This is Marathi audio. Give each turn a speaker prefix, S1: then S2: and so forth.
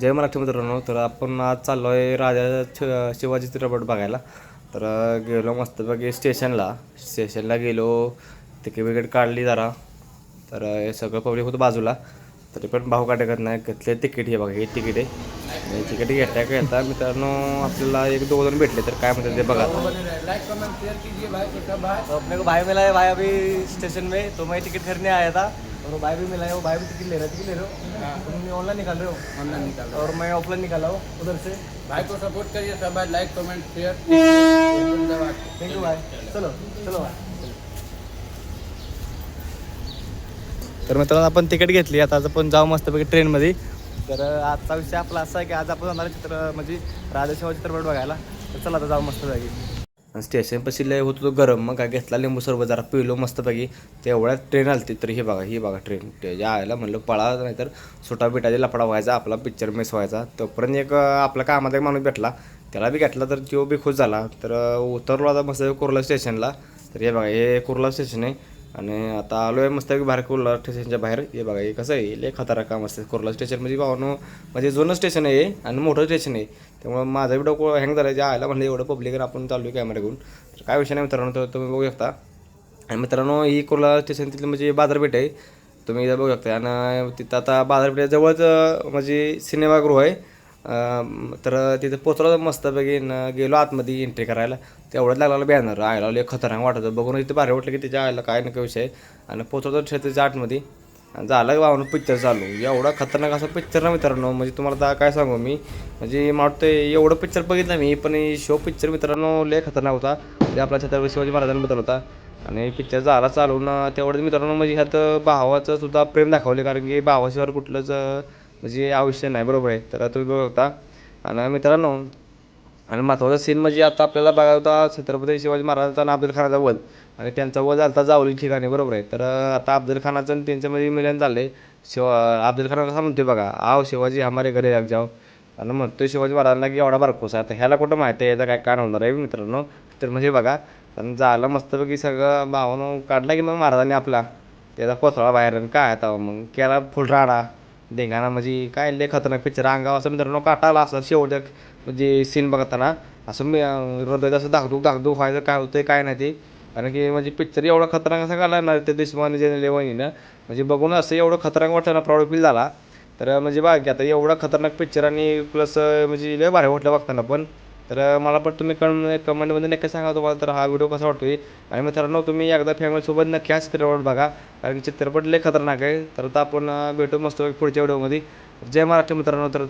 S1: जय महाराष्ट्र मित्रांनो. तर आपण आज चाललो आहे शिवाजी चित्रपट बघायला. तर गेलो मस्तपैकी स्टेशनला गेलो, तिकीट विकेट काढली जरा. तर हे सगळं पब्लिक होतं बाजूला, तरी पण भाव काय टाकत नाही. घेतले तिकीट, हे बघा हे तिकीट आहे. हे तिकीट घेता मित्रांनो आपल्याला एक दोघं जण भेटले. तर काय म्हणतात ते बघा.
S2: तो अपने को भाई मिला है भाई अभी स्टेशन में, तो मैं टिकट खरीदने आया था और वो भाई भी मिला है, वो भाई भी टिकट ले रहे हो। तुम ऑनलाइन निकाल रहे हो? ऑनलाइन निकाल रहे हो और मैं ऑफलाइन निकाला हूँ उधर से। भाई को सपोर्ट करिए सब, भाई like comment share. Thank you भाई, चलो चलो भाई।
S1: तर मित्रांनो आपण तिकीट घेतली, आता आपण जाऊ मस्तपैकी ट्रेनमध्ये. तर आजचा विषय आपला असा आहे की आज आपण जाणार म्हणजे राजाशिवाजी चित्रपट बघायला. तर चला आता जाऊ मस्तपैकी. स्टेशनपाशी लय होतो तो गरम, मग काय घेतला लिंबू सरबत, जरा पिलो मस्तपैकी. तेवढ्यात ट्रेन आली. तर ही बघा ट्रेन. त्याच्या आयला म्हणलं पळा, नाहीतर सुटा बिटाचे लफडा व्हायचा, आपला पिक्चर मिस व्हायचा. तोपर्यंत एक आपला कामाचा एक माणूस भेटला, त्याला बी घेतला. तर तो बी खुश झाला. तर उतरलो आता मस्त कुर्ला स्टेशनला. तर हे बघा हे कुर्ला स्टेशन आहे आणि आता आलो आहे मस्तपैकी बाहेर कुर्ला स्टेशनच्या बाहेर. हे बघा हे कसं आहे, लय खतरनाक काम असते कुर्ला स्टेशन म्हणजे भावनो. म्हणजे जुनं स्टेशन आहे आणि मोठं स्टेशन आहे, त्यामुळे माझा बी डोकं हँग झालं. ज्या आयला म्हणलं एवढं पब्लिक आपण चालू आहे कॅमेरा घेऊन. तर काय विषय नाही मित्रांनो, तर तुम्ही बघू शकता. आणि मित्रांनो ही कुर्ला स्टेशन तिथली म्हणजे बाजारपेठ आहे, तुम्ही इथं बघू शकता. आणि तिथं आता बाजारपेठेजवळच म्हणजे सिनेमागृह आहे. तर तिथं पोचलो मस्तपैकी गेलो आतमध्ये एंट्री करायला. तेवढंच लागला बॅनर आयला, लय खतरनाक वाटत बघून. इथं भारी वाटलं की त्याच्या आयला काय नका विषय. आणि पोचवतो त्याच्या आतमध्ये झालं वाहून पिक्चर चालू. एवढा खतरनाक असा पिक्चर ना मित्रांनो, म्हणजे तुम्हाला आता काय सांगू मी. म्हणजे मला वाटतं एवढं पिक्चर बघितलं मी, पण शो पिक्चर मित्रांनो लय खतरनाक होता. म्हणजे आपला छत्रपती शिवाजी महाराजांबद्दल होता. आणि पिक्चर झाला चालून तेवढंच मित्रांनो, म्हणजे ह्यात भावाचं सुद्धा प्रेम दाखवले, कारण की भावाशिवाय कुठलंच म्हणजे आयुष्य नाही, बरोबर आहे. तर तुम्ही बघू शकता. आणि मित्रांनो आणि महत्त्वाचा सीन म्हणजे आता आपल्याला बघायला होता छत्रपती शिवाजी महाराजांचा आणि अफजल खानाचा वध. आणि त्यांचा वध झाला जावली ठिकाणी, बरोबर आहे. तर आता अफजल खानाचं आणि त्यांच्यामध्ये मिलन झालं. अफजल खान कसा म्हणतोय बघा, आव शिवाजी हमारे घरी लाग जाओ. आणि म्हणतोय शिवाजी महाराजांना की एवढा बारकोस आहे. आता ह्याला कुठं माहिती आहे याचा काय कान होणार आहे मित्रांनो. तर म्हणजे बघा, पण झालं मस्तपैकी सगळं भावानं काढला की मग महाराजांनी आपला त्याचा कोथळा बाहेर. आणि काय आता मग केला फुल राडा धिंगाणा. म्हणजे काय लय खतरनाक पिक्चर. अंगावर असं मित्रांनो काटा आला असं शेवटच्या म्हणजे सीन बघताना. असं मी हृदयात असं धाकधूक व्हायचं, काय होतं काय नाही ते. कारण की म्हणजे पिक्चर एवढा खतरनाक असं घाला ना ते दुश्मन जे लेवणीनं, म्हणजे बघून असं एवढं खतरनाक वाटतं ना, प्राऊड फील झाला. तर म्हणजे बघा की आता एवढा खतरनाक पिक्चर आणि प्लस म्हणजे लय भारी वाटलं बघताना पण. तर मला पण तुम्ही कमेंटमध्ये नक्की सांगा तुम्हाला तर हा व्हिडिओ कसा वाटतोय. आणि मित्रांनो तुम्ही एकदा फॅमिलीसोबत नक्की हा चित्रपट बघा, कारण चित्रपट लय खतरनाक आहे. तर आता आपण भेटू मस्त पुढच्या व्हिडिओमध्ये. जय महाराष्ट्र मित्रांनो. तर